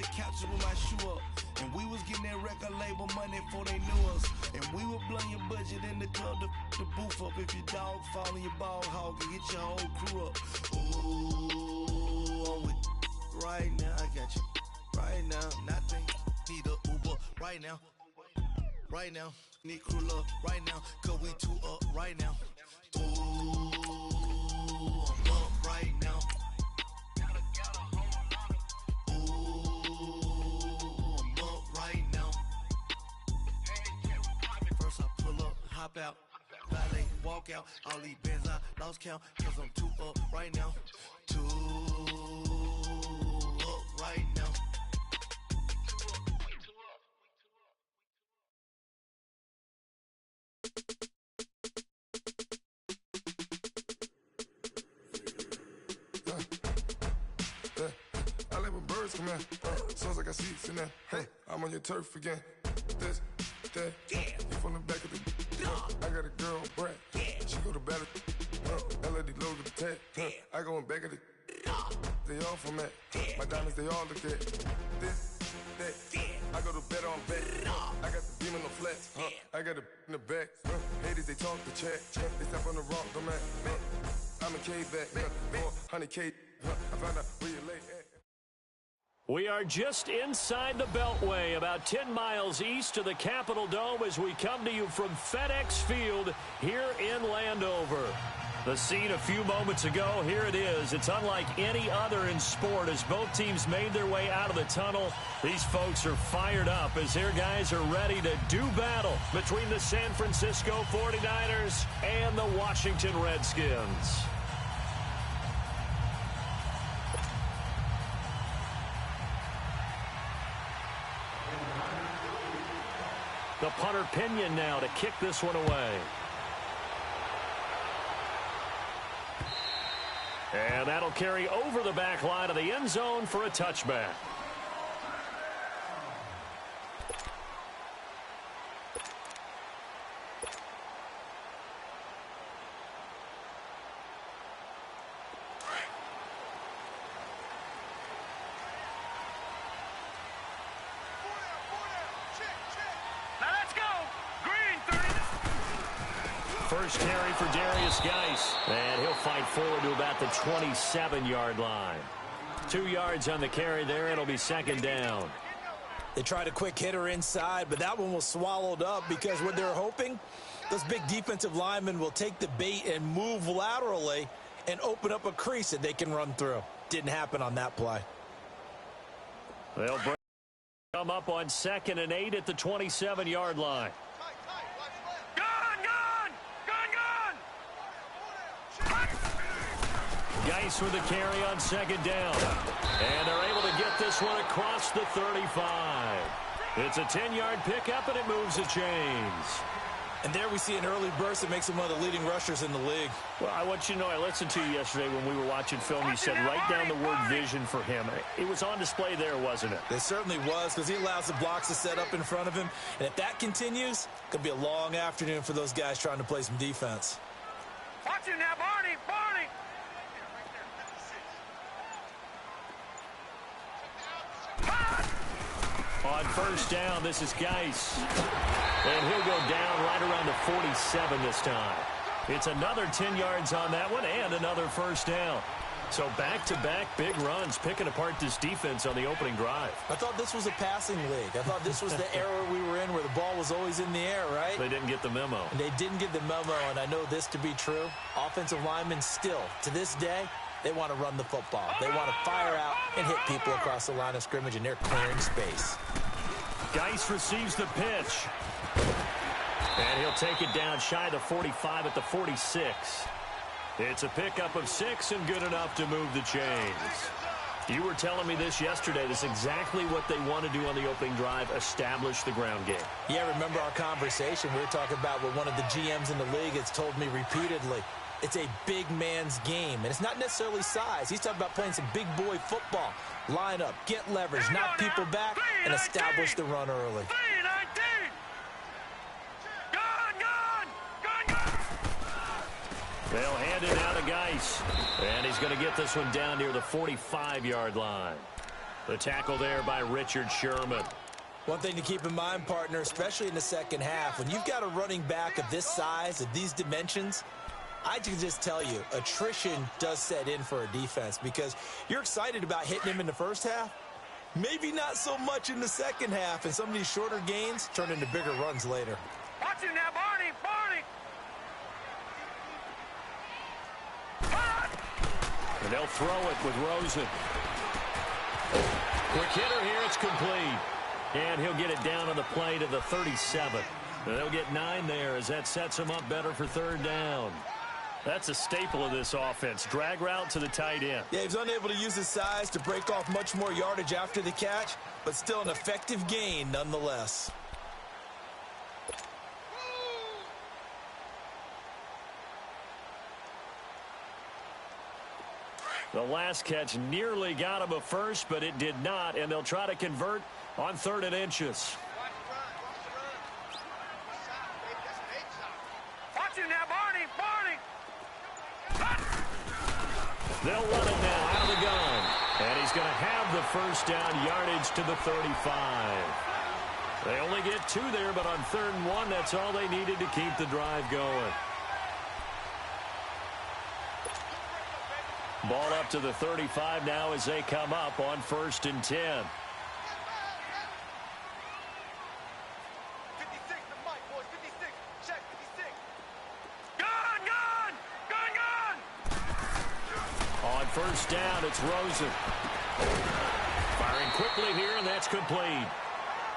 the couches with my shoe up. And we was getting that record label money before they knew us. And we were blowing your budget in the club to the booth up. If your dog fall in your ball hog and get your whole crew up. Ooh, I'm with right now. I got you right now. Nothing. Need a Uber right now. Right now. Need crew up right now. Cause we two up right now. Ooh, I'm up right now. Hop out, valet, walk out, all these bands I lost count, cause I'm too up right now, too up right now. I like when birds come in, sounds like I see seats in there, hey, I'm on your turf again, this, that, you from the back of the I got a girl, Brad. She go to battle. LAD logo the tag. I go in back of the. They all from that. My diamonds, they all look at. This, that. I go to bed on back. I got the beam in the flats. I got it in the back. Haters, they talk the chat. They step on the rock, the man. I'm a K-back. 400K. I found out where you lay at. We are just inside the Beltway, about 10 miles east of the Capitol Dome as we come to you from FedEx Field here in Landover. The scene a few moments ago, here it is. It's unlike any other in sport as both teams made their way out of the tunnel. These folks are fired up as their guys are ready to do battle between the San Francisco 49ers and the Washington Redskins. The punter Pinion now to kick this one away. And that'll carry over the back line of the end zone for a touchback. First carry for Darius Geis, and he'll fight forward to about the 27-yard line. 2 yards on the carry there. It'll be second down. They tried a quick hitter inside, but that one was swallowed up because what they're hoping, those big defensive linemen will take the bait and move laterally and open up a crease that they can run through. Didn't happen on that play. They'll come up on 2nd and 8 at the 27-yard line. Geis with a carry on second down. And they're able to get this one across the 35. It's a 10-yard pickup, and it moves the chains. And there we see an early burst that makes him one of the leading rushers in the league. Well, I want you to know, I listened to you yesterday when we were watching film. You said write down the word vision for him. It was on display there, wasn't it? It certainly was, because he allows the blocks to set up in front of him. And if that continues, it could be a long afternoon for those guys trying to play some defense. Watch him now, Barney! Barney! On first down, this is Geis. And he'll go down right around the 47 this time. It's another 10 yards on that one and another first down. So back-to-back big runs, picking apart this defense on the opening drive. I thought this was a passing league. I thought this was the era we were in where the ball was always in the air, right? They didn't get the memo. And they didn't get the memo, and I know this to be true. Offensive linemen still, to this day, they want to run the football. They want to fire out and hit people across the line of scrimmage, and they're clearing space. Geis receives the pitch. And he'll take it down shy of the 45 at the 46. It's a pickup of 6 and good enough to move the chains. You were telling me this yesterday. This is exactly what they want to do on the opening drive, establish the ground game. Yeah, remember our conversation. We were talking about what one of the GMs in the league has told me repeatedly. It's a big man's game, and it's not necessarily size. He's talking about playing some big boy football. Line up, get leverage, knock people back, and establish the run early. They'll hand it out to Geis. And he's going to get this one down near the 45-yard line. The tackle there by Richard Sherman. One thing to keep in mind, partner, especially in the second half, when you've got a running back of this size, of these dimensions, I can just tell you, attrition does set in for a defense because you're excited about hitting him in the first half. Maybe not so much in the second half, and some of these shorter gains turn into bigger runs later. Watch him now, Barney! And they'll throw it with Rosen. Quick hitter here, it's complete. And he'll get it down on the play to the 37. And they'll get 9 there as that sets him up better for third down. That's a staple of this offense. Drag route to the tight end. Yeah, he's unable to use his size to break off much more yardage after the catch, but still an effective gain nonetheless. The last catch nearly got him a first, but it did not, and they'll try to convert on 3rd and inches. Watch him now, Barney! They'll run it now out of the gun. And he's going to have the first down, yardage to the 35. They only get 2 there, but on 3rd and 1, that's all they needed to keep the drive going. Ball up to the 35 now as they come up on 1st and 10. On 1st down, it's Rosen. Firing quickly here, and that's complete.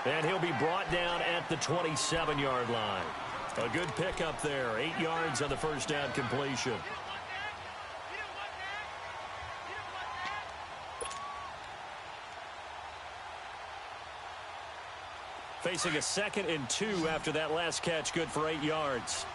And he'll be brought down at the 27-yard line. A good pickup there. 8 yards on the first down completion. Facing a 2nd and 2 after that last catch, good for 8 yards.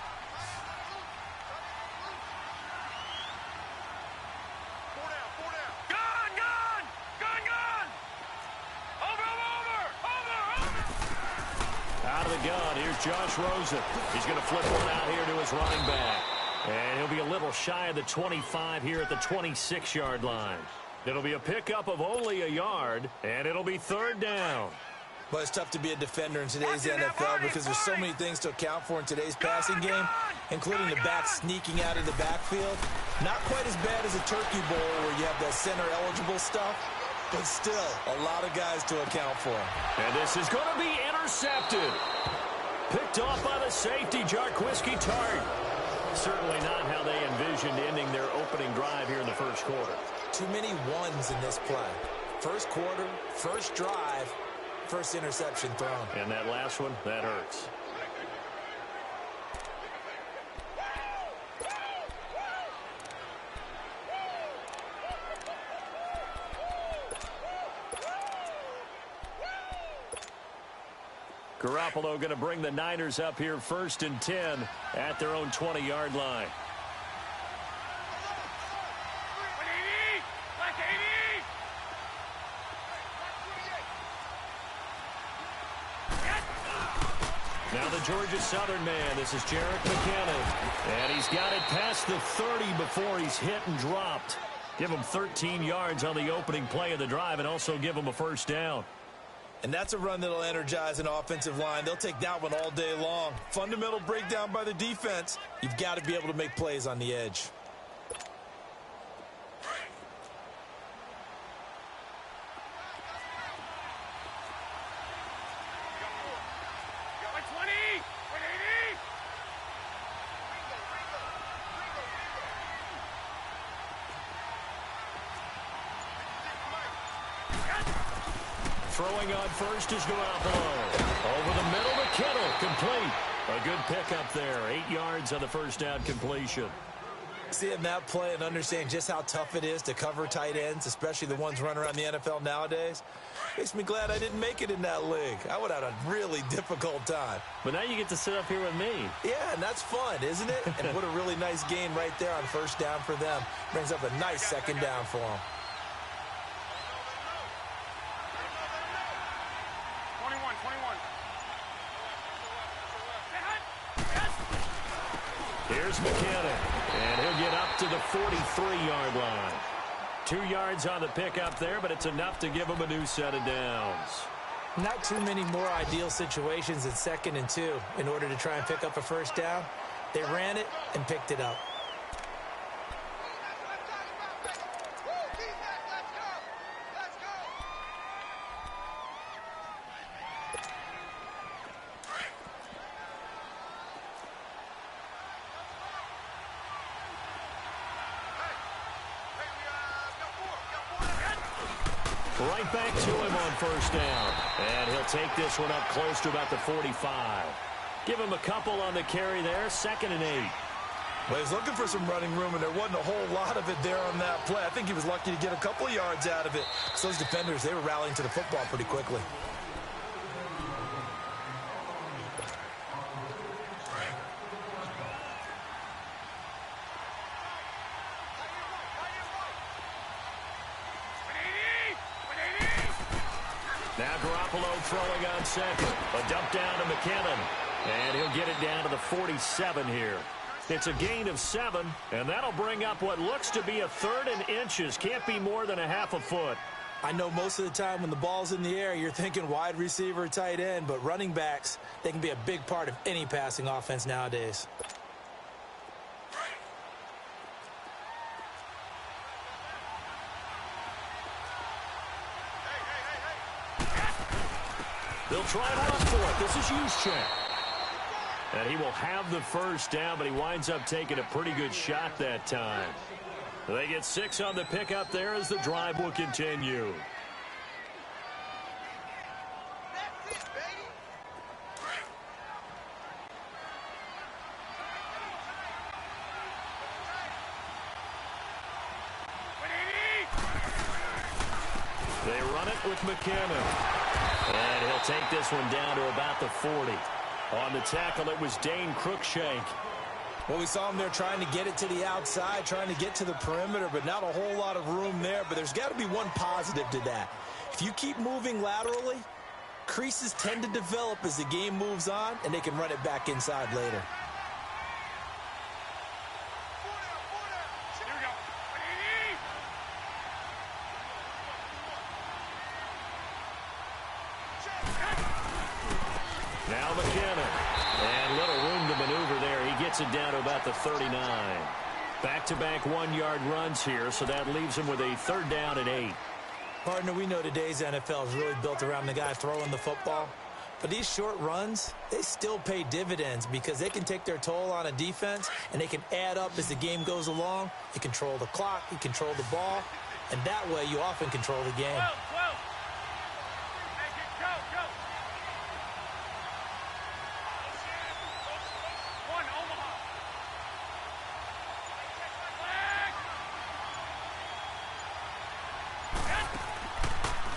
Out of the gun, here's Josh Rosen. He's going to flip one out here to his running back. And he'll be a little shy of the 25 here at the 26-yard line. It'll be a pickup of only a yard, and it'll be 3rd down. But it's tough to be a defender in today's NFL because there's so many things to account for in today's passing game, including the back sneaking out of the backfield. Not quite as bad as a turkey bowl where you have that center-eligible stuff, but still a lot of guys to account for. And this is going to be intercepted. Picked off by the safety, Jarquiski Tart. Certainly not how they envisioned ending their opening drive here in the first quarter. Too many ones in this play. First quarter, first drive, first interception thrown. And that last one, that hurts. Garoppolo going to bring the Niners up here 1st and 10 at their own 20-yard line. Now the Georgia Southern man, this is Jerick McKinnon. And he's got it past the 30 before he's hit and dropped. Give him 13 yards on the opening play of the drive and also give him a first down. And that's a run that'll energize an offensive line. They'll take that one all day long. Fundamental breakdown by the defense. You've got to be able to make plays on the edge. Throwing on first is Garoppolo. Over the middle to Kittle, complete. A good pickup there, 8 yards on the first down completion. Seeing that play and understand just how tough it is to cover tight ends, especially the ones running around the NFL nowadays, makes me glad I didn't make it in that league. I would have had a really difficult time. But now you get to sit up here with me. Yeah, and that's fun, isn't it? And what a really nice gain right there on first down for them. Brings up a nice second down for them. 21. Here's McKinnon, and he'll get up to the 43-yard line. 2 yards on the pickup there, but it's enough to give them a new set of downs. Not too many more ideal situations in 2nd and 2 in order to try and pick up a first down. They ran it and picked it up. Right back to him on first down. And he'll take this one up close to about the 45. Give him a couple on the carry there, 2nd and 8. Well, he's looking for some running room, and there wasn't a whole lot of it there on that play. I think he was lucky to get a couple of yards out of it. So those defenders, they were rallying to the football pretty quickly. Now Garoppolo throwing on 2nd. A dump down to McKinnon. And he'll get it down to the 47 here. It's a gain of 7, and that'll bring up what looks to be a 3rd and inches. Can't be more than a half a foot. I know most of the time when the ball's in the air, you're thinking wide receiver, tight end, but running backs, they can be a big part of any passing offense nowadays. They'll try to run for it. This is Juszczyk. And he will have the first down, but he winds up taking a pretty good shot that time. They get 6 on the pickup there as the drive will continue. They run it with McKinnon. And he'll take this one down to about the 40. On the tackle, it was Dane Cruikshank. Well, we saw him there trying to get it to the outside, trying to get to the perimeter, but not a whole lot of room there. But there's got to be one positive to that. If you keep moving laterally, creases tend to develop as the game moves on, and they can run it back inside later. Now McKinnon. And little room to maneuver there. He gets it down to about the 39. Back-to-back 1-yard runs here, so that leaves him with a 3rd down and 8. Partner, we know today's NFL is really built around the guy throwing the football. But these short runs, they still pay dividends because they can take their toll on a defense, and they can add up as the game goes along. You control the clock, you control the ball, and that way you often control the game.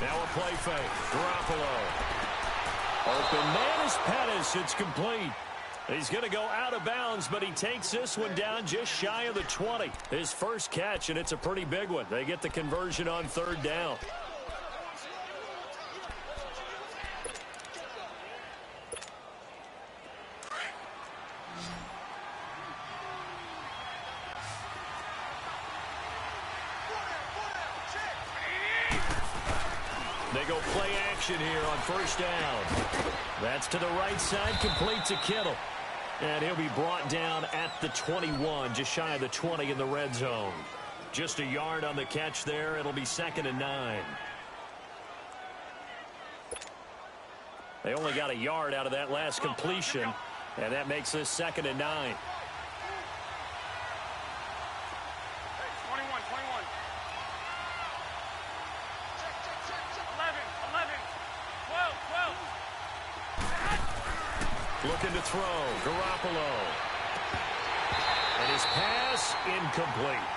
Now a play fake. Garoppolo. Open man is Pettis. It's complete. He's going to go out of bounds, but he takes this one down just shy of the 20. His first catch, and it's a pretty big one. They get the conversion on 3rd down. They go play action here on 1st down. That's to the right side, complete to Kittle. And he'll be brought down at the 21, just shy of the 20 in the red zone. Just a yard on the catch there. It'll be 2nd and 9. They only got a yard out of that last completion, and that makes this 2nd and 9. 12. Looking to throw. Garoppolo. And his pass incomplete.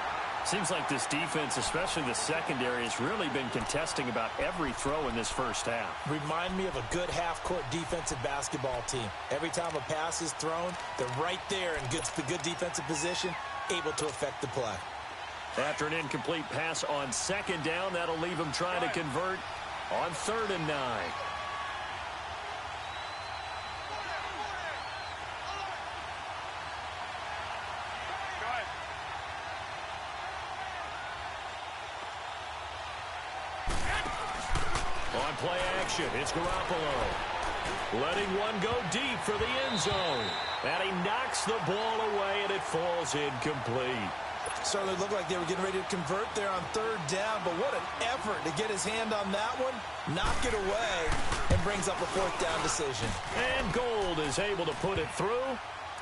Seems like this defense, especially the secondary, has really been contesting about every throw in this first half. Remind me of a good half-court defensive basketball team. Every time a pass is thrown, they're right there in good defensive position, able to affect the play. After an incomplete pass on 2nd down, that'll leave him trying to convert on 3rd and 9. On play action, it's Garoppolo. Letting one go deep for the end zone. And he knocks the ball away, and it falls incomplete. Certainly looked like they were getting ready to convert there on third down, but what an effort to get his hand on that one, knock it away, and brings up a fourth down decision. And Gold is able to put it through,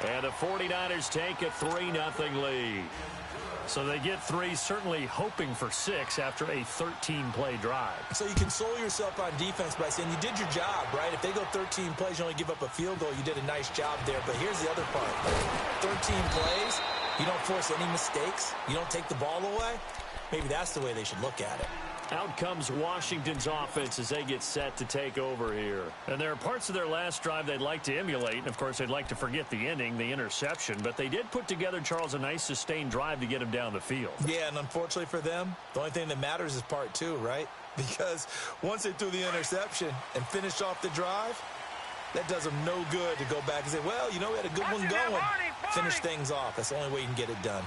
and the 49ers take a 3-0 lead. So they get 3, certainly hoping for 6 after a 13-play drive. So you console yourself on defense by saying you did your job, right? If they go 13 plays, you only give up a field goal, you did a nice job there. But here's the other part. 13 plays, you don't force any mistakes, you don't take the ball away. Maybe that's the way they should look at it. Out comes Washington's offense as they get set to take over here. And there are parts of their last drive they'd like to emulate. And, of course, they'd like to forget the ending, the interception. But they did put together, Charles, a nice sustained drive to get him down the field. Yeah, and unfortunately for them, the only thing that matters is part 2, right? Because once they threw the interception and finished off the drive, that does them no good to go back and say, well, you know, we had a good one going. Finish things off. That's the only way you can get it done.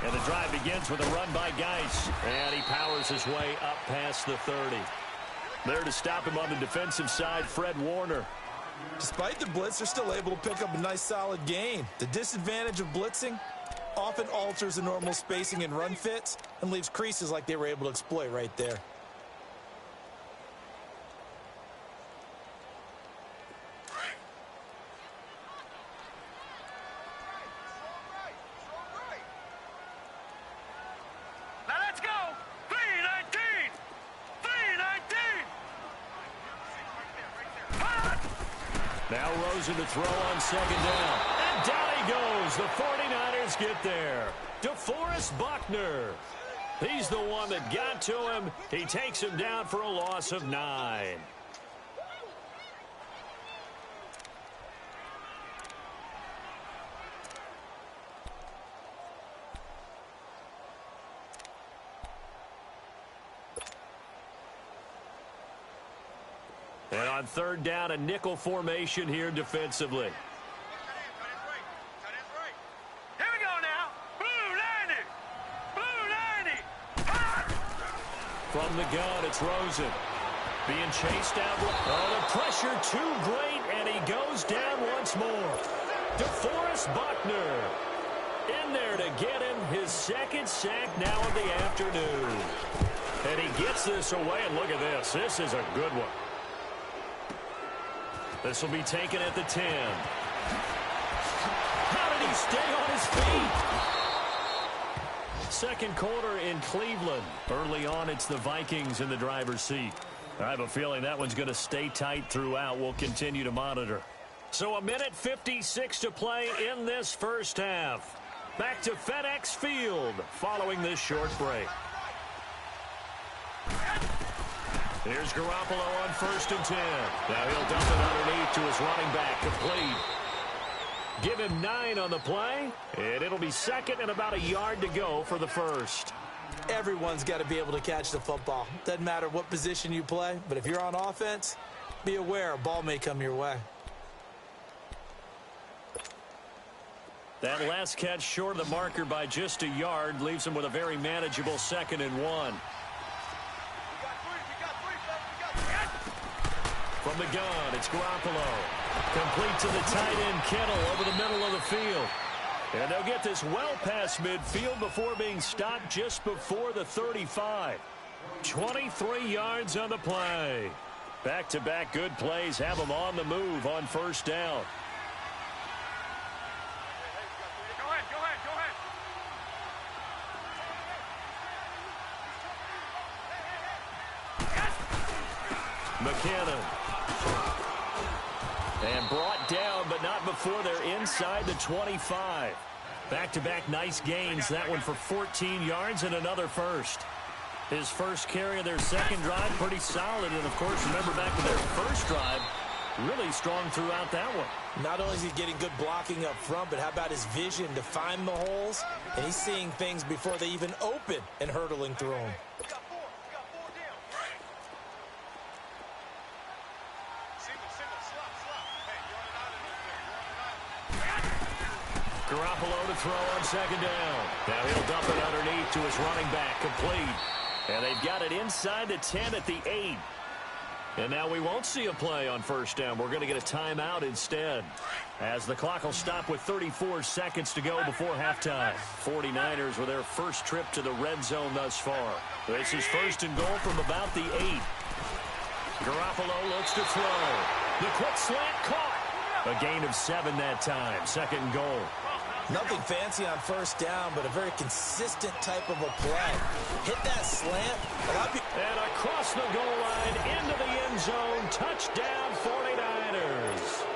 And the drive begins with a run by Geis. And he powers his way up past the 30. There to stop him on the defensive side, Fred Warner. Despite the blitz, they're still able to pick up a nice solid gain. The disadvantage of blitzing often alters the normal spacing and run fits and leaves creases like they were able to exploit right there. Now Rosen to throw on second down. And down he goes. The 49ers get there. DeForest Buckner. He's the one that got to him. He takes him down for a loss of 9. And on third down, a nickel formation here defensively. Here we go now. Blue 90. Blue 90. From the gun, it's Rosen. Being chased out. Oh, the pressure too great, and he goes down once more. DeForest Buckner in there to get him his second sack now of the afternoon. And he gets this away, and look at this. This is a good one. This will be taken at the 10. How did he stay on his feet? Second quarter in Cleveland. Early on, it's the Vikings in the driver's seat. I have a feeling that one's going to stay tight throughout. We'll continue to monitor. So a minute 56 to play in this first half. Back to FedEx Field following this short break. Here's Garoppolo on 1st and 10. Now he'll dump it underneath to his running back, complete. Give him 9 on the play, and it'll be second and about a yard to go for the first. Everyone's got to be able to catch the football. Doesn't matter what position you play, but if you're on offense, be aware a ball may come your way. That last catch short of the marker by just a yard leaves him with a very manageable 2nd and 1. From the gun, it's Garoppolo. Complete to the tight end, Kittle, over the middle of the field. And they'll get this well past midfield before being stopped just before the 35. 23 yards on the play. Back-to-back good plays have them on the move on first down. Go ahead. McKinnon. And brought down, but not before they're inside the 25. Back-to-back nice gains. That one for 14 yards and another first. His first carry of their second drive, pretty solid. And, of course, remember back to their first drive, really strong throughout that one. Not only is he getting good blocking up front, but how about his vision to find the holes? And he's seeing things before they even open and hurtling through them. Garoppolo to throw on second down. Now he'll dump it underneath to his running back, complete. And they've got it inside the 10 at the 8. And now we won't see a play on first down. We're going to get a timeout instead, as the clock will stop with 34 seconds to go before halftime. 49ers with their first trip to the red zone thus far. This is first and goal from about the 8. Garoppolo looks to throw. The quick slant caught. A gain of 7 that time. Second and goal. Nothing fancy on first down, but a very consistent type of a play. Hit that slant. And across the goal line into the end zone. Touchdown 49ers.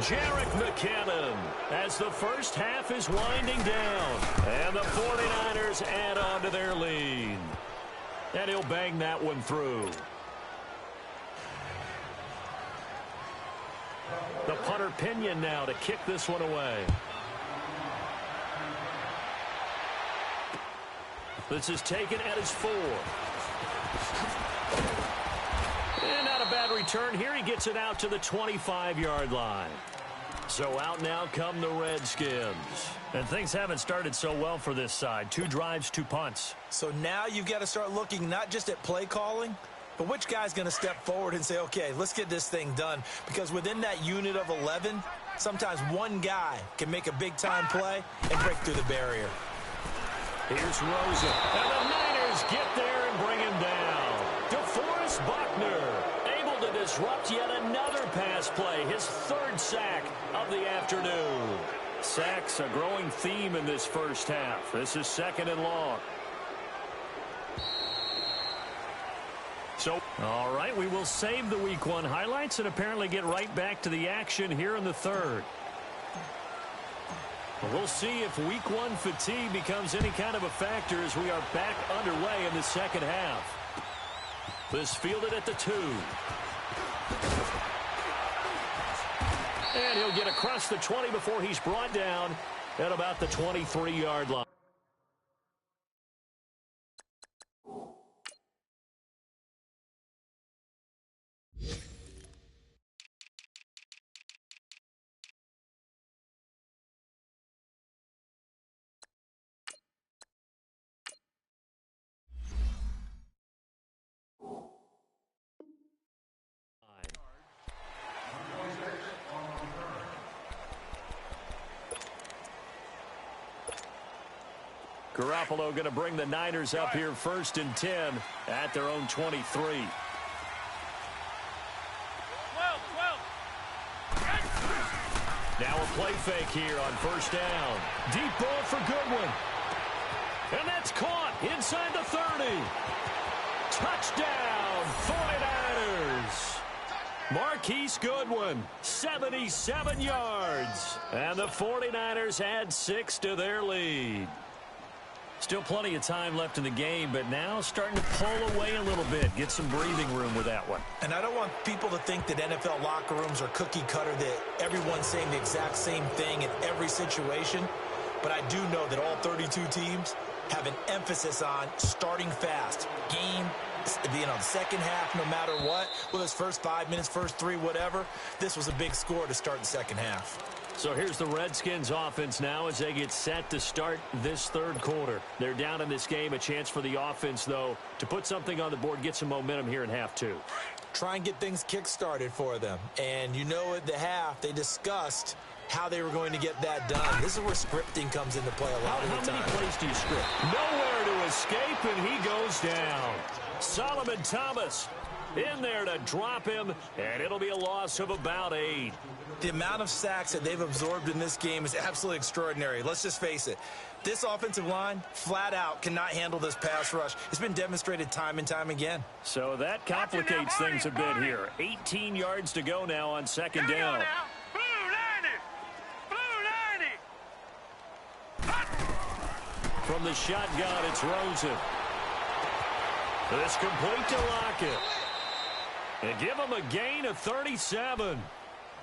Jerick McKinnon as the first half is winding down. And the 49ers add on to their lead. And he'll bang that one through. The punter Pinion now to kick this one away. This is taken at his 4. And not a bad return here. He gets it out to the 25-yard line. So out now come the Redskins. And things haven't started so well for this side. 2 drives, 2 punts. So now you've got to start looking not just at play calling, but which guy's going to step forward and say, okay, let's get this thing done. Because within that unit of 11, sometimes one guy can make a big-time play and break through the barrier. Here's Rosen. And the Niners get there and bring him down. DeForest Buckner able to disrupt yet another pass play. His 3rd sack of the afternoon. Sacks a growing theme in this first half. This is 2nd and long. So, all right, we will save the Week 1 highlights and apparently get right back to the action here in the 3rd. We'll see if Week 1 fatigue becomes any kind of a factor as we are back underway in the second half. This fielded at the 2. And he'll get across the 20 before he's brought down at about the 23-yard line. Garoppolo going to bring the Niners up here 1st and 10 at their own 23. 12. Now a play fake here on first down. Deep ball for Goodwin. And that's caught inside the 30. Touchdown, 49ers. Marquise Goodwin, 77 yards. And the 49ers add 6 to their lead. Still plenty of time left in the game, but now starting to pull away a little bit. Get some breathing room with that one. And I don't want people to think that NFL locker rooms are cookie cutter, that everyone's saying the exact same thing in every situation. But I do know that all 32 teams have an emphasis on starting fast. Game, the second half, no matter what, whether it's first 5 minutes, first 3, whatever, this was a big score to start the second half. So here's the Redskins offense now as they get set to start this 3rd quarter. They're down in this game. A chance for the offense, though, to put something on the board, get some momentum here in half 2. Try and get things kick-started for them. And you know at the half, they discussed how they were going to get that done. This is where scripting comes into play a lot of the time. How many plays do you script? Nowhere to escape, and he goes down. Solomon Thomas in there to drop him, and it'll be a loss of about 8. The amount of sacks that they've absorbed in this game is absolutely extraordinary. Let's just face it. This offensive line, flat out, cannot handle this pass rush. It's been demonstrated time and time again. So that complicates things a bit here. 18 yards to go now on 2nd down. From the shotgun, it's Rosen. This complete to Lockett. And give him a gain of 37.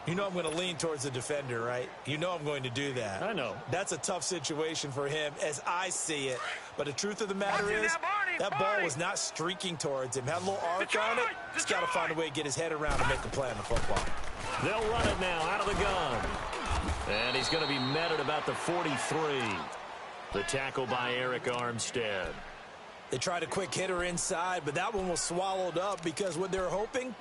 You know I'm going to lean towards the defender, right? You know I'm going to do that. I know. That's a tough situation for him as I see it. But the truth of the matter is, that ball was not streaking towards him. Had a little arc on it. He's got to find a way to get his head around and make a play on the football. They'll run it now out of the gun. And he's going to be met at about the 43. The tackle by Eric Armstead. They tried a quick hitter inside, but that one was swallowed up because what they're hoping,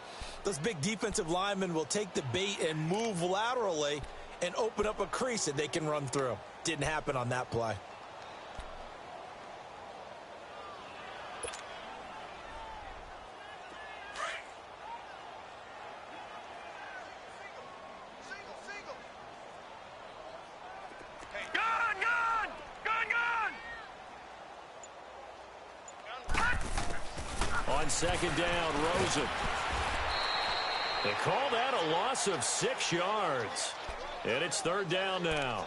those big defensive linemen will take the bait and move laterally and open up a crease that they can run through. Didn't happen on that play. On second down, Rosen. They call that a loss of 6 yards. And it's third down now.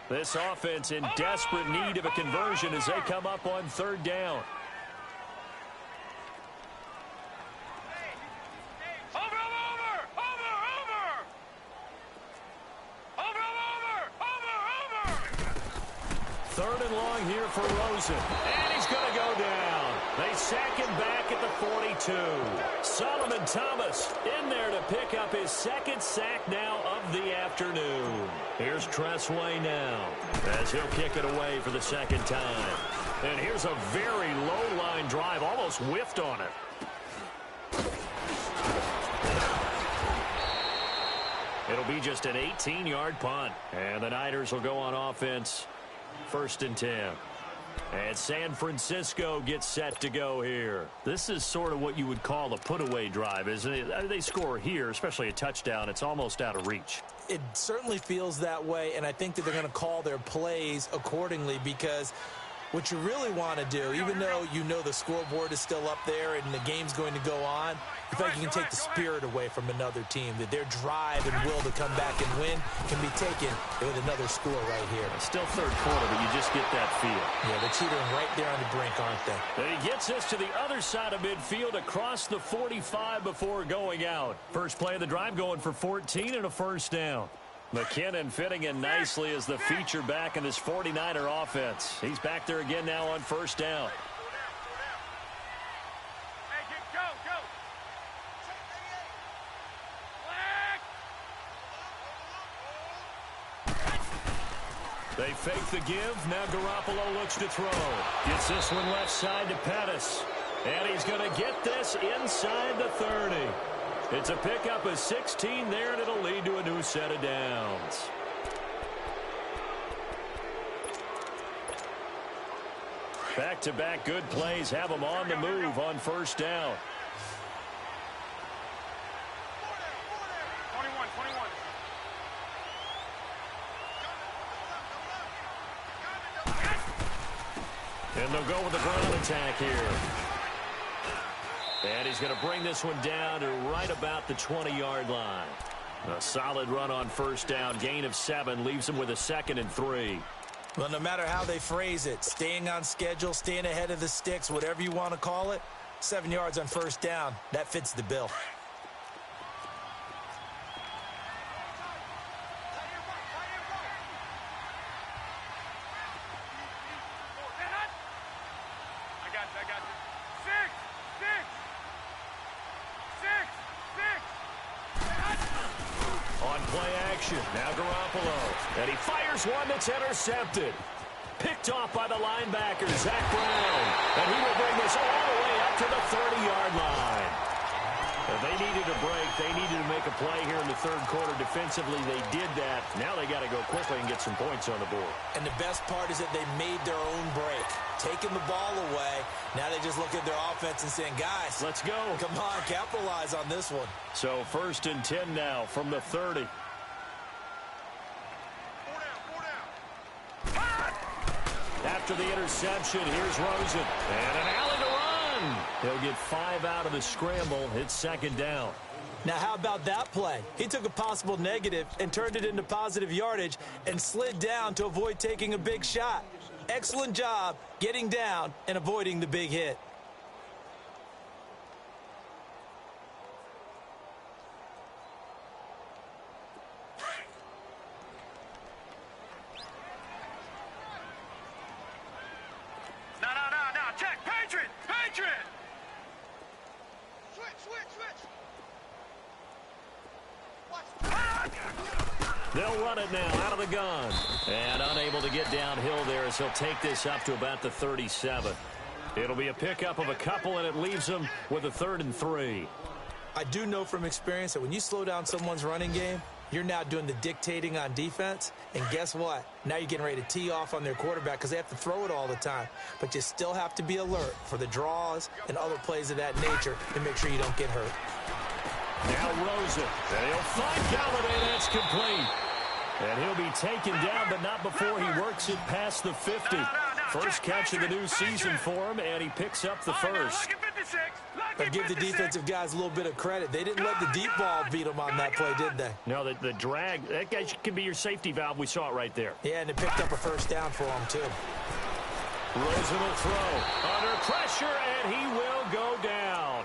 This offense in desperate need of a conversion as they come up on third down. Third and long here for Rosen. And he's going to go down. They sack him back at the 42. Solomon Thomas in there to pick up his second sack now of the afternoon. Here's Tressway now as he'll kick it away for the second time. And here's a very low-line drive, almost whiffed on it. It'll be just an 18-yard punt. And the Niners will go on offense. First and 10. And San Francisco gets set to go here. This is sort of what you would call a put-away drive, isn't it? They score here, especially a touchdown. It's almost out of reach. It certainly feels that way, and I think that they're going to call their plays accordingly because what you really want to do, even though you know the scoreboard is still up there and the game's going to go on, you feel like you can take the spirit away from another team, that their drive and will to come back and win can be taken with another score right here. Still third quarter, but you just get that feel. Yeah, they're teetering right there on the brink, aren't they? And he gets us to the other side of midfield across the 45 before going out. First play of the drive going for 14 and a first down. McKinnon fitting in nicely as the feature back in this 49er offense. He's back there again now on first down. They fake the give. Now Garoppolo looks to throw. Gets this one left side to Pettis. And he's going to get this inside the 30. It's a pickup of 16 there, and it'll lead to a new set of downs. Back-to-back good plays have them on the move on first down. 21. And they'll go with the ground attack here. And he's going to bring this one down to right about the 20-yard line. A solid run on first down. Gain of 7 leaves him with a 2nd and 3. Well, no matter how they phrase it, staying on schedule, staying ahead of the sticks, whatever you want to call it, 7 yards on first down, that fits the bill. I got you. 6. On play action, now Garoppolo. And he fires one that's intercepted. Picked off by the linebacker, Zach Brown. And he will bring this all the way up to the 30-yard line. They needed a break. They needed to make a play here in the third quarter. Defensively, they did that. Now they got to go quickly and get some points on the board. And the best part is that they made their own break. Taking the ball away. Now they just look at their offense and saying, guys, let's go. Come on, capitalize on this one. So first and 10 now from the 30. After the interception, here's Rosen. And an alley to run. He'll get 5 out of the scramble. It's second down. Now, how about that play? He took a possible negative and turned it into positive yardage and slid down to avoid taking a big shot. Excellent job getting down and avoiding the big hit. No. Check. Patriot. Switch. They'll run it now out of the gun. And unable to get downhill there as he'll take this up to about the 37. It'll be a pickup of a couple, and it leaves them with a 3rd and 3. I do know from experience that when you slow down someone's running game, you're now doing the dictating on defense. And guess what? Now you're getting ready to tee off on their quarterback because they have to throw it all the time. But you still have to be alert for the draws and other plays of that nature to make sure you don't get hurt. Now Rosen, and he'll find Galladay. That's complete. And he'll be taken down, but not before he works it past the 50. First catch of the new season for him, and he picks up the first. But give the defensive guys a little bit of credit. They didn't let the deep ball beat them on that play, did they? No, the drag, that guy can be your safety valve. We saw it right there. Yeah, and it picked up a first down for him, too. Rosen will throw. Under pressure, and he will go down.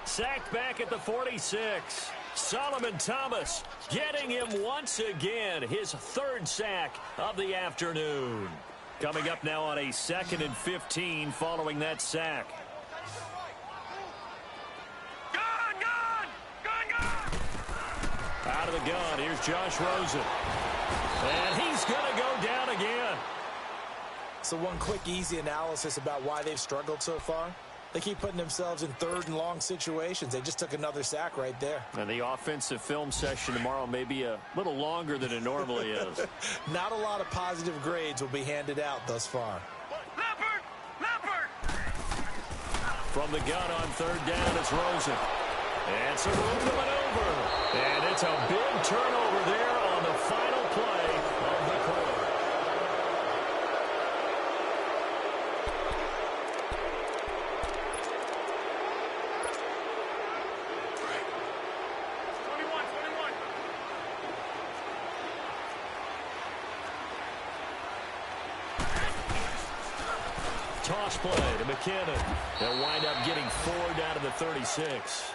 Sacked back at the 46. Solomon Thomas getting him once again, his 3rd sack of the afternoon. Coming up now on a 2nd and 15 following that sack. Out of the gun, here's Josh Rosen. And he's going to go down again. So one quick, easy analysis about why they've struggled so far. They keep putting themselves in 3rd and long situations. They just took another sack right there. And the offensive film session tomorrow may be a little longer than it normally is. Not a lot of positive grades will be handed out thus far. Leopard! From the gun on 3rd down, it's Rosen. And some room to maneuver. And it's a big turnover there on the final play of the quarter. Toss play to McKinnon. They'll wind up getting 4 down to the 36.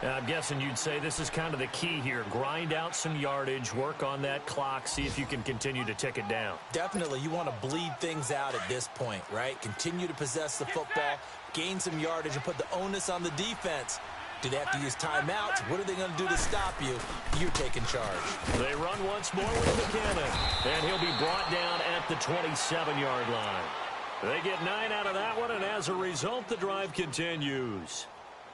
I'm guessing you'd say this is kind of the key here. Grind out some yardage, work on that clock, see if you can continue to tick it down. Definitely. You want to bleed things out at this point, right? Continue to possess the football, gain some yardage, and put the onus on the defense. Do they have to use timeouts? What are they going to do to stop you? You're taking charge. They run once more with McKinnon, and he'll be brought down at the 27-yard line. They get 9 out of that one, and as a result, the drive continues.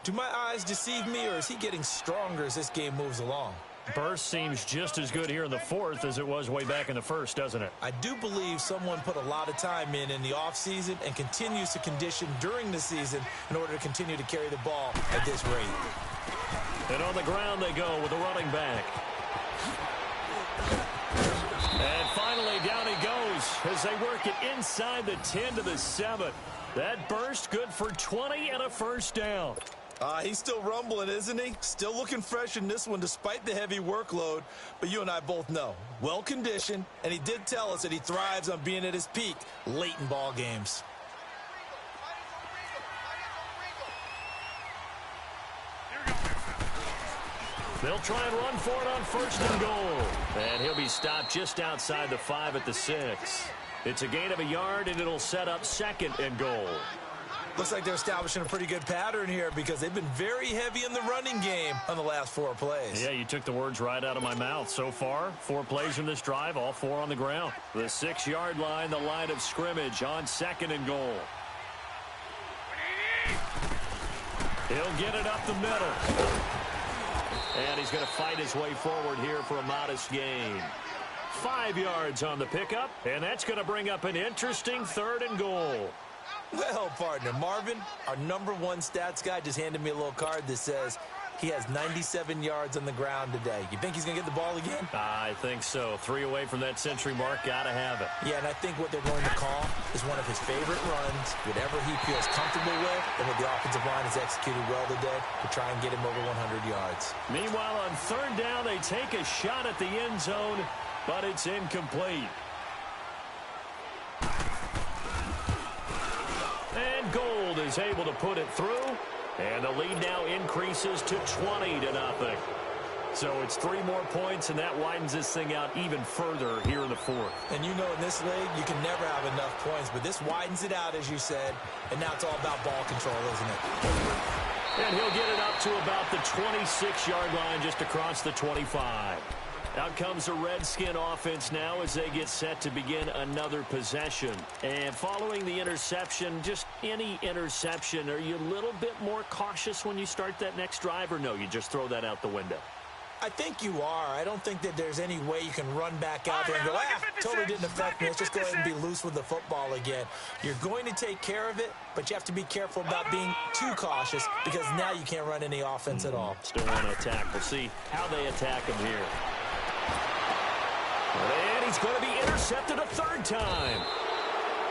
Do my eyes deceive me, or is he getting stronger as this game moves along? Burst seems just as good here in the 4th as it was way back in the 1st, doesn't it? I do believe someone put a lot of time in the offseason and continues to condition during the season in order to continue to carry the ball at this rate. And on the ground they go with the running back. And finally down he goes as they work it inside the 10 to the 7. That burst good for 20 and a first down. He's still rumbling, isn't he? Still looking fresh in this one despite the heavy workload. But you and I both know, well-conditioned, and he did tell us that he thrives on being at his peak late in ball games. They'll try and run for it on 1st and goal. And he'll be stopped just outside the 5 at the 6. It's a gain of a yard, and it'll set up 2nd and goal. Looks like they're establishing a pretty good pattern here because they've been very heavy in the running game on the last 4 plays. Yeah, you took the words right out of my mouth. So far, 4 plays in this drive, all 4 on the ground. The 6-yard line, the line of scrimmage on 2nd and goal. He'll get it up the middle. And he's going to fight his way forward here for a modest gain. 5 yards on the pickup, and that's going to bring up an interesting 3rd and goal. Well, partner, Marvin, our #1 stats guy, just handed me a little card that says he has 97 yards on the ground today. You think he's going to get the ball again? I think so. 3 away from that century mark. Got to have it. Yeah, and I think what they're going to call is one of his favorite runs, whatever he feels comfortable with, and what the offensive line has executed well today to try and get him over 100 yards. Meanwhile, on 3rd down, they take a shot at the end zone, but it's incomplete. And Gold is able to put it through, and the lead now increases to 20-0. So it's 3 more points, and that widens this thing out even further here in the 4th. And you know in this league, you can never have enough points, but this widens it out, as you said, and now it's all about ball control, isn't it? And he'll get it up to about the 26-yard line, just across the 25. Out comes the Redskin offense now as they get set to begin another possession. And following the interception, just any interception, are you a little bit more cautious when you start that next drive, or no, you just throw that out the window? I think you are. I don't think that there's any way you can run back out there and go, totally didn't affect me. Let's just go ahead and be loose with the football again. You're going to take care of it, but you have to be careful about being too cautious because now you can't run any offense at all. Still want to attack. We'll see how they attack him here. And he's going to be intercepted a third time.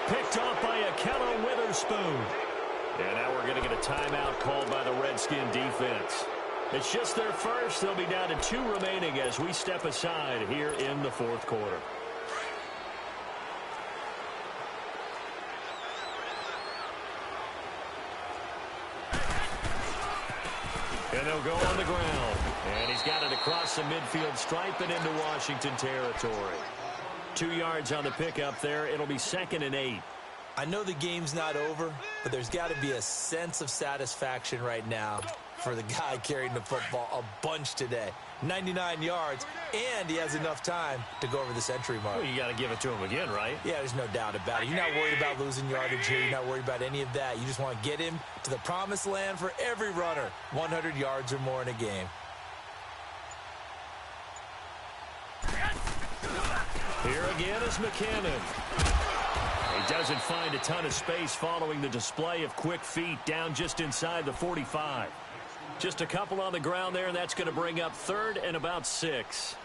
Picked off by a Kello Witherspoon. And now we're going to get a timeout called by the Redskin defense. It's just their first. They'll be down to 2 remaining as we step aside here in the fourth quarter. And they'll go on the ground. And he's got it across the midfield stripe and into Washington territory. 2 yards on the pickup there. It'll be 2nd and 8. I know the game's not over, but there's got to be a sense of satisfaction right now for the guy carrying the football a bunch today. 99 yards, and he has enough time to go over the century mark. Well, you got to give it to him again, right? Yeah, there's no doubt about it. You're not worried about losing yardage here. You're not worried about any of that. You just want to get him to the promised land for every runner. 100 yards or more in a game. Here again is McKinnon. He doesn't find a ton of space following the display of quick feet down just inside the 45. Just a couple on the ground there, and that's going to bring up 3rd and about 6.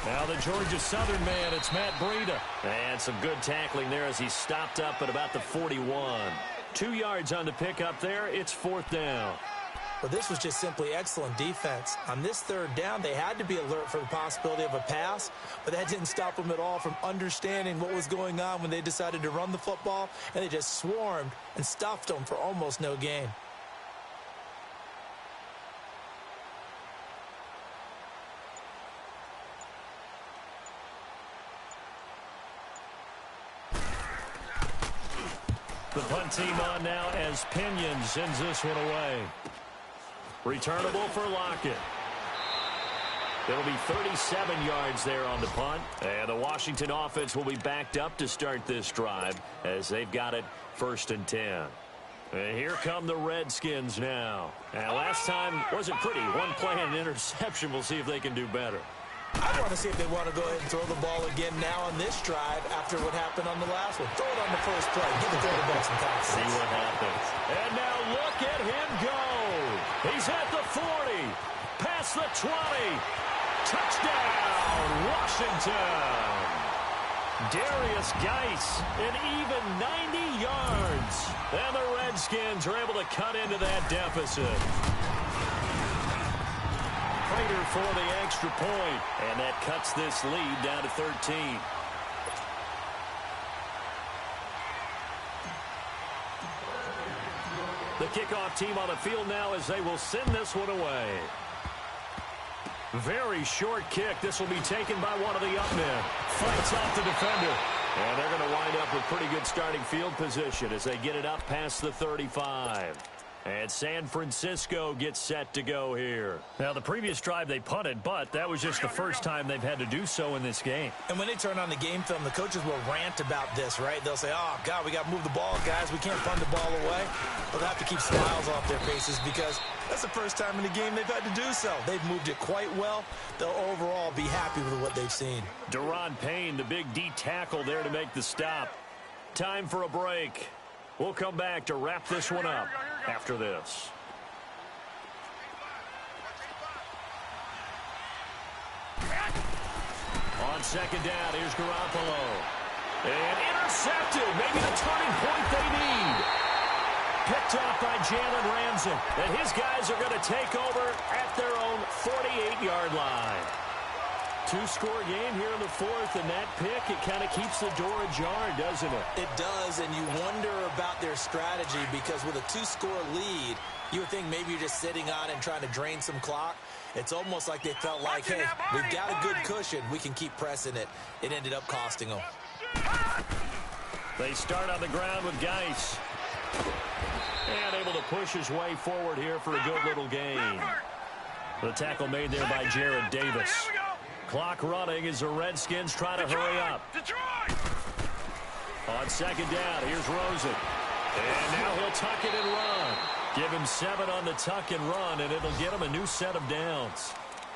Now the Georgia Southern man, it's Matt Breida. And some good tackling there as he stopped up at about the 41. 2 yards on the pickup there. It's 4th down. Well, this was just simply excellent defense. On this 3rd down, they had to be alert for the possibility of a pass, but that didn't stop them at all from understanding what was going on when they decided to run the football, and they just swarmed and stuffed them for almost no gain. The punt team on now as Pinion sends this one away. Returnable for Lockett. It'll be 37 yards there on the punt. And the Washington offense will be backed up to start this drive as they've got it 1st and 10. And here come the Redskins now. And last time wasn't pretty. One play and an interception. We'll see if they can do better. I want to see if they want to go ahead and throw the ball again now on this drive after what happened on the last one. Throw it on the first play. Give the quarterback some confidence. See what happens. And now look at him go. He's at the 40. Past the 20. Touchdown, Washington. Darius Geis, an even 90 yards. And the Redskins are able to cut into that deficit. Prater for the extra point, and that cuts this lead down to 13. The kickoff team on the field now as they will send this one away. Very short kick. This will be taken by one of the up men. Fights off the defender. And they're going to wind up with pretty good starting field position as they get it up past the 35. And San Francisco gets set to go here. Now, the previous drive they punted, but that was just the first time they've had to do so in this game. And when they turn on the game film, the coaches will rant about this, right? They'll say, oh, God, we got to move the ball, guys. We can't punt the ball away. But they'll have to keep smiles off their faces because that's the first time in the game they've had to do so. They've moved it quite well. They'll overall be happy with what they've seen. Deron Payne, the big D tackle there to make the stop. Time for a break. We'll come back to wrap this one up after this. On second down, here's Garoppolo. And intercepted. Maybe the turning point they need. picked off by Jalen Ramsey. And his guys are going to take over at their own 48-yard line. Two-score game here in the fourth, and that pick, it kind of keeps the door ajar, doesn't it? It does, and you wonder about their strategy because with a two-score lead, you would think maybe you're just sitting on it and trying to drain some clock. It's almost like they felt like, hey, we've got a good cushion. We can keep pressing it. It ended up costing them. They start on the ground with Geis. And able to push his way forward here for a good little gain. The tackle made there by Jared Davis. Clock running as the Redskins try to hurry up. On second down, here's Rosen. And now he'll tuck it and run. Give him 7 on the tuck and run, and it'll get him a new set of downs.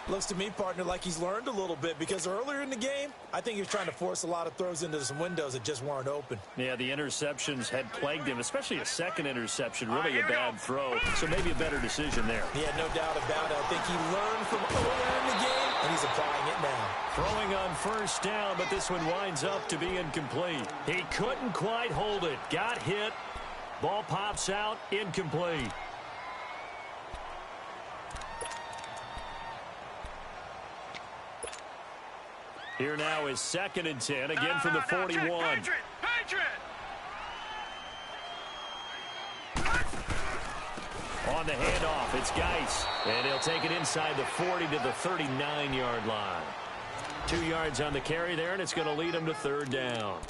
Looks to me, partner, like he's learned a little bit because earlier in the game, I think he was trying to force a lot of throws into some windows that just weren't open. Yeah, the interceptions had plagued him, especially a second interception, really a bad throw. So maybe a better decision there. Yeah, no doubt about it. I think he learned from earlier in the game, and he's applying it now. Throwing on first down, but this one winds up to be incomplete. He couldn't quite hold it. Got hit. Ball pops out, incomplete. Here now is 2nd and 10, again from the 41. On the handoff, it's Geis. And he'll take it inside the 40 to the 39-yard line. 2 yards on the carry there, and it's going to lead him to 3rd down.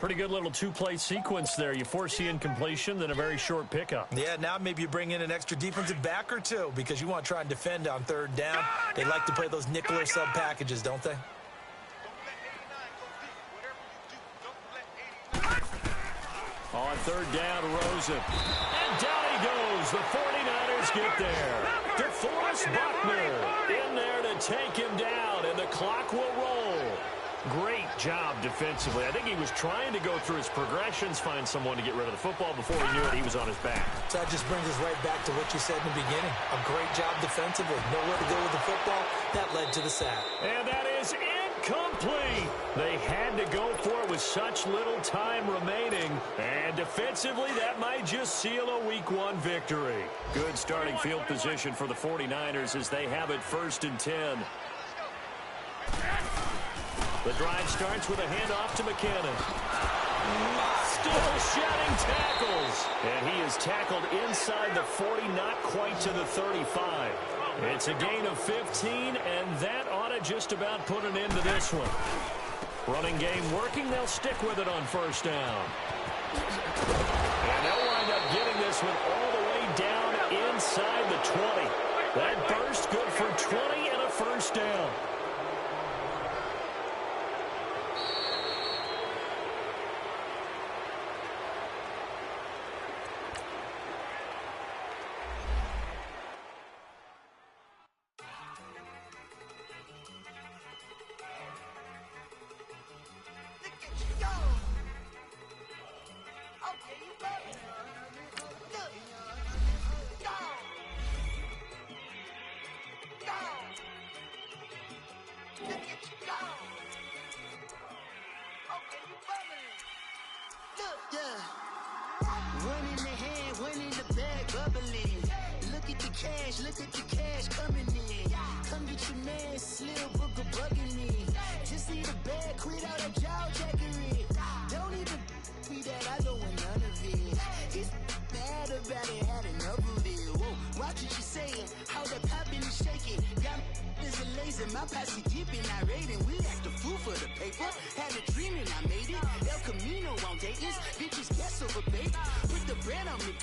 Pretty good little two-play sequence there. You force the incompletion, then a very short pickup. Yeah, now maybe you bring in an extra defensive back or two because you want to try and defend on 3rd down. They like to play those nickel or sub packages, don't they? On 3rd down, Rosen. And down he goes. The 49ers get there. DeForest Buckner in there to take him down, and the clock will roll. Great job defensively. I think he was trying to go through his progressions, find someone to get rid of the football. Before he knew it, he was on his back. So that just brings us right back to what you said in the beginning. A great job defensively. Nowhere to go with the football. That led to the sack. And that is incomplete. They had to go for it with such little time remaining. And defensively, that might just seal a Week 1 victory. Good starting field position for the 49ers as they have it 1st and 10. The drive starts with a handoff to McKinnon. Still shedding tackles. And he is tackled inside the 40, not quite to the 35. It's a gain of 15, and that ought to just about put an end to this one. Running game working. They'll stick with it on 1st down. And they'll wind up getting this one all the way down inside the 20. That burst good for 20 and a 1st down. Look at the cash coming in. Come get your man, Slim Booker bugging me. Just see the bag, quit all that jaw jackery. Don't even be that, I don't want none of it. He's mad about it, had enough of it. Whoa, watch what you saying, how that poppin' is shaking. Got is a lazy, my posse deep and I raiding. We act a fool for the paper. Had a dream and I made it. El Camino on Dayton's, bitches guess over bait. Put the bread on me.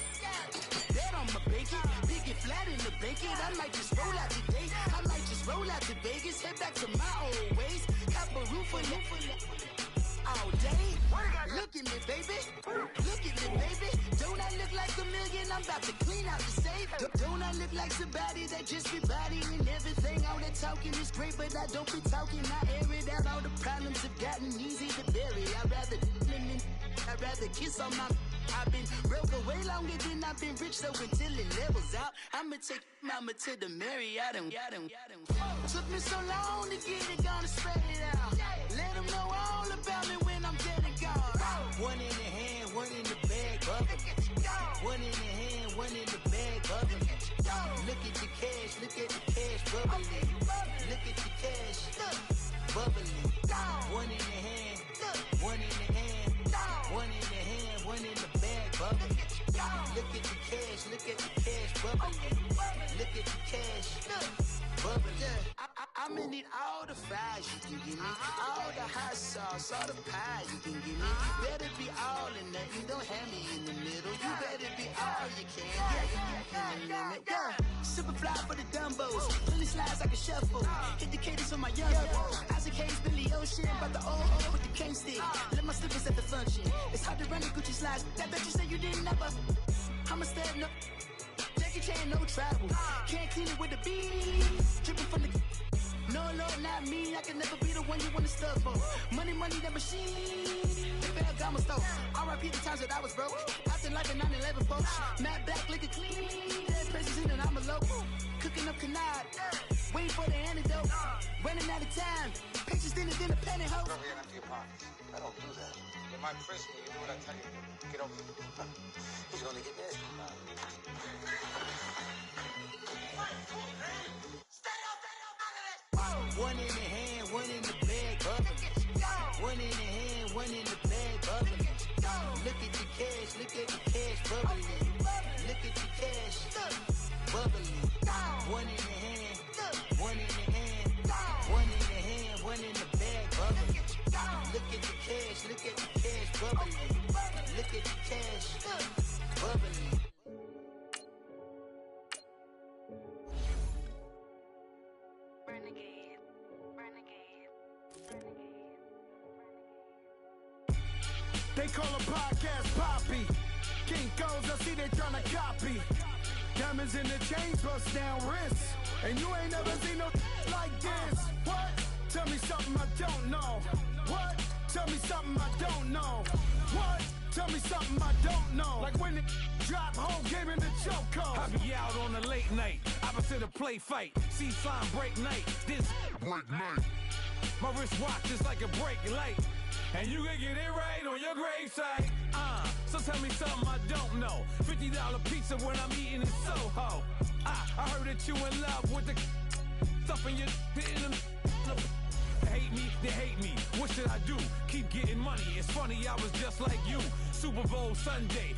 Bet on my bacon, big and flat in the bacon. I might just roll out today. I might just roll out to Vegas, head back to my old ways. Cop a roof for all day. Look at me, baby. Look at me, baby. Don't I look like a million? I'm about to clean out the safe. Don't I look like somebody that just be bodying everything? All that talking is great, but I don't be talking. I air it out. All the problems have gotten easy to bury. I'd rather kiss on my. I've been broke way longer than I've been rich, so until it levels out, I'ma take mama to the Marriott and took me so long to get it, gonna spread it out. Let them know all about me when I'm dead and gone. One in the hand, one in the bag, brother. One in the hand. one in the bag, bubbling. Look at the cash, bubbling. Look at the cash, bubbling. One in the hand, one in the hand, one in the hand, one in the bag, bubbling. Look at the cash, bubbling. Look at the cash, bubbling. I'm gonna need all the fries you can give me, all the hot sauce, all the pie you can give me. Better be all or nothing, don't have me in the middle. You better be all you can. Yeah. Super fly for the Dumbos, plenty slides like a shuffle. Hit the cadence on my young Isaac Hayes, Billy Ocean, but the old with the cane stick. Let my slippers at the function. It's hard to run the Gucci slides. That bet you say you didn't never. I'm a step no. Jackie Chan, no travel. Can't clean it with the beat. Dripping from the. No, not me. I can never be the one you want to stuff for. Money, that machine. Ferragamo stove. R.I.P. the times that I was broke. Acting like a 9/11 folks. Matte black, liquor clean. Dead presents in an envelope. Cooking up canard. Waiting for the antidote. Running out of time. Pictures thinner than a pantyhose. Girl, you're empty your pockets. I don't do that. You're my prisoner. You do what I tell you. Get over it. He's gonna get this. One in the hand, one in the bag, bubbling. One in the hand, one in the bag, bubbling. Look at the cash, bubbling. Look at the cash, bubbling. One in the hand, one in the hand, one in the hand, one in the bag, bubbling. Look at the cash, bubbling. Look at the cash, bubbling. They call a podcast Poppy. King goes, I see they tryna copy. Diamonds in the chains, bust down wrists. And you ain't never seen no like this. What? Tell me something I don't know. What? Tell me something I don't know. What? Tell me something I don't know. Like when it drop home, game in the chokehold. I be out on a late night, opposite a play fight. See sign break night, this break night. My wristwatch is like a brake light. And you can get it right on your gravesite. So tell me something I don't know. $50 pizza when I'm eating in Soho. I heard that you in love with the stuff in your hate me, they hate me. What should I do? Keep getting money. It's funny, I was just like you. Super Bowl Sunday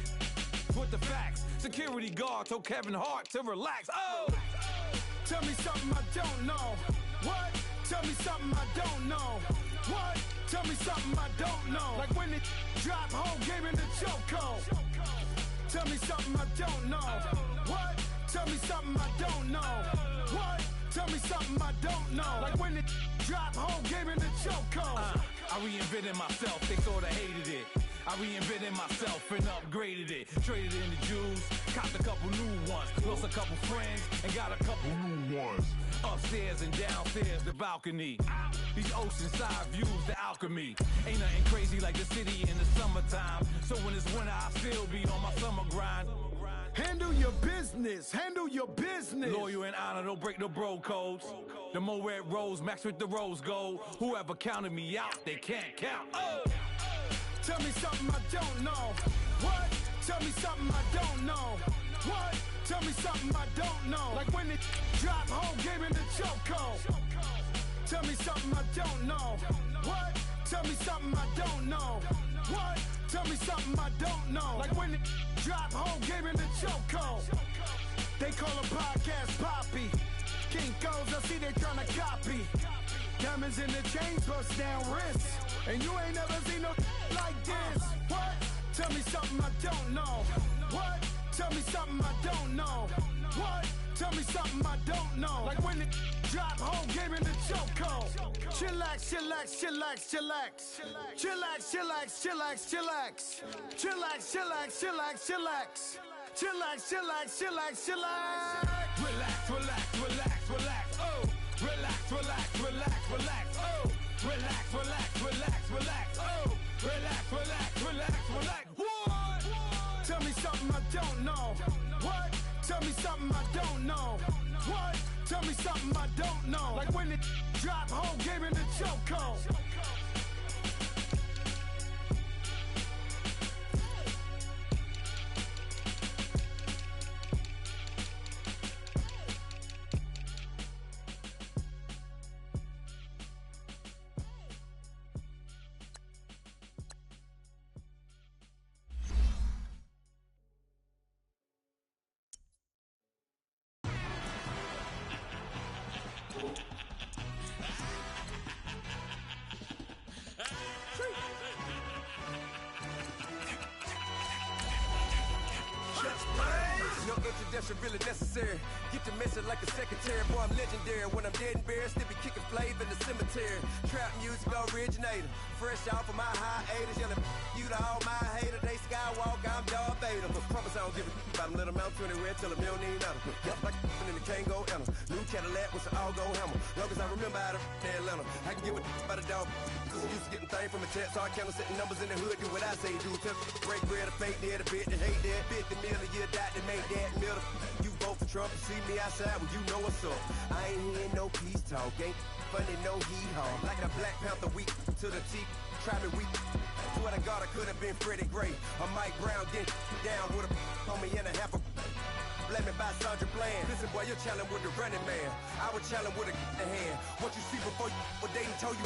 with the facts. Security guard told Kevin Hart to relax. Oh! Tell me something I don't know. What? Tell me something I don't know. What? Tell me something I don't know. Like when it drop home, game in the chokehold. Tell me something I don't know. What? Tell me something I don't know. What? Tell me something I don't know. Like when it drop home, game in the chokehold. I reinvented myself, they sorta hated it. I reinvented myself and upgraded it. Traded in the Jews, copped a couple new ones. Lost a couple friends and got a couple new ones. Upstairs and downstairs, the balcony. These oceanside views, the alchemy. Ain't nothing crazy like the city in the summertime. So when it's winter, I still be on my summer grind. Handle your business, handle your business. Loyal and honor, don't break the bro codes. The more red rose, max with the rose gold. Whoever counted me out, they can't count. Oh! Tell me something I don't know. What? Tell me something I don't know. What? Tell me something I don't know. Like when it drop home, game in the chokehold. Tell me something I don't know. What? Tell me something I don't know. What? Tell me something I don't know. Like when it drop home, game in the chokehold. They call a podcast Poppy. King goes, I see they tryna copy. Diamonds in the chains, bust down wrists. And you ain't never seen no like this. What? Tell me something I don't know. What? Tell me something I don't know. What? Tell me something I don't know. Like when it drop home, game in the chokehold. Chillax, chillax, chillax, chillax. Chillax, chillax, chillax, chillax. Chillax, chillax, chillax, chillax. Chillax, chillax, chillax, chillax. Relax, relax, relax, relax. Oh, relax, relax, relax, relax. Oh, relax, relax, relax, relax. Oh, relax, relax, relax, relax. What? Tell me something I don't know. What? Tell me something I don't know. What? Tell me something I don't know. Like when it drop home, game in the chokehold. pressure really necessary. Get your message like a secretary. Boy, I'm legendary. When I'm dead and buried, still be kicking flavor in the cemetery. Trap music originator. Fresh off of my hiatus. Yelling you to all my haters. They skywalk, I'm Darth Vader. But promise I don't give a about them. Let them out anywhere till them don't need nothing. Just like in the Kango Enter. New Cadillac with an all-go hammer. Long as I remember how to Atlanta. I can give a about a dog. Used to getting things from a text, so I count setting numbers in the hood. Do what I say, do. Tell break bread, a fake dead, a bit to hate that. 50 million a year, dot to make that middle. You vote for Trump, you see me outside, well, you know what's up. I ain't hearing no peace talk, ain't funny, no hee-haw. Like a Black Panther weak to the teeth, try me weak. Swear to God, I could have been Freddie Gray. Or Mike Brown getting down with a on me and a half a. Let me buy Sandra Bland. Listen, boy, you're challenging with the running man. I was challenging with a hand. What you see before you, what they told you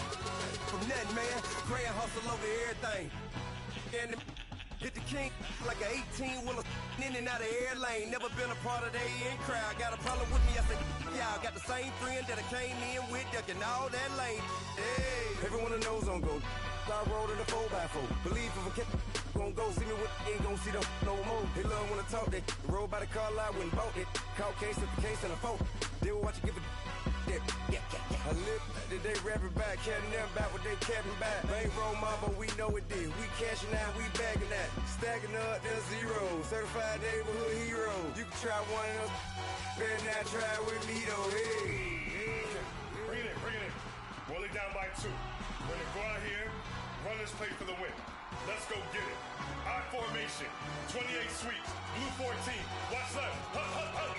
from nothing, man. Grand hustle over everything. And hit the king like an 18-wheeler in and out of air lane. Never been a part of the in crowd. Got a problem with me, I said, y'all got the same friend that I came in with, ducking all that lane. Hey, everyone knows on go. I rolled in a 4x4. Believe if a kid gon' go see me with ain't gon' see them no more. They love when I talk, they roll by the car lot when bought it. Caught case at the case and a phone. They will watch you give a that. I live that they rapping back, carrying them back what they capping back. Bankroll mama, we know it did. We cashing out, we bagging that. Stacking up, there's zero. Certified neighborhood hero. You can try one of them, better not try with me though. Hey. Bring it in. Roll it down by 2. We're gonna go out here, run this play for the win. Let's go get it. I formation, 28 sweeps, blue 14. Watch left. Hup.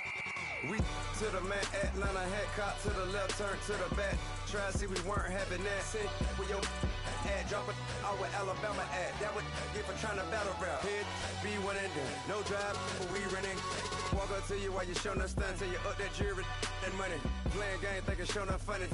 We to the man, Atlanta hat caught to the left, turn to the back. Try to see we weren't having that. Sing with your ad, drop it out with Alabama at. That would get for trying to battle rap. Head, be one and done. No drive, but we running. Walk up to you while you showing us stunts till you up that jury and money. Playing game, thinking showing up funny.